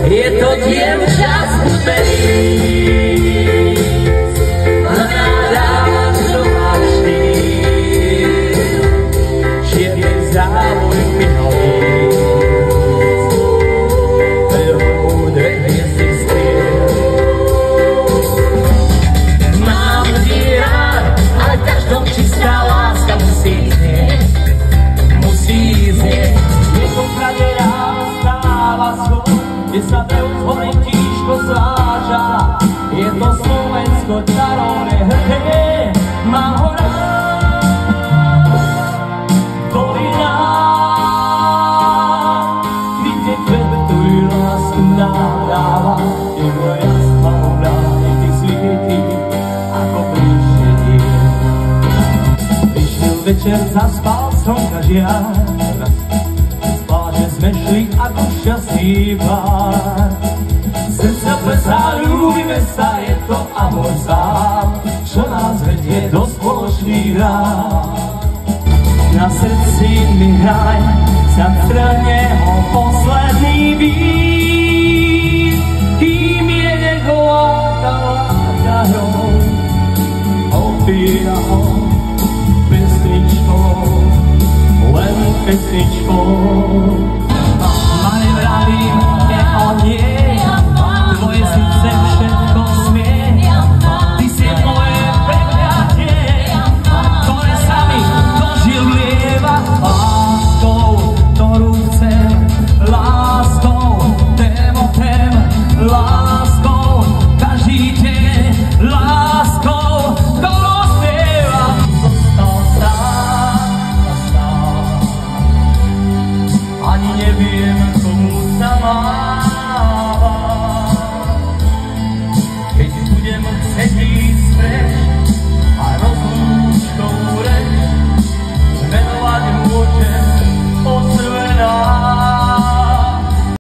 je to dievča z Kutberíc. Ona dáva žovačný, čierny závoj Mihalíc. Veľkou dve hviezdy striel. Mám ľudí rád, ale každom čistá láska musí znieť. Musí znieť. Niekoľkrát rád stáva schod, kde sa bev zhorí tížko zváža. Je to Slovensko čarovné hrdé, mám ho rád. Dolina, kde kvetujú lásku nadáva. Jeho jasná obrány svietí ako príšetie. Prišiel večer, zaspal slnka žiar, že sme šli ako šťastný pár. Srdca plesá, ľúbime sa, je to amor sám, čo nás vedie do spoločných rád. Na srdci mi hraj, sa trhne ho posledný bík.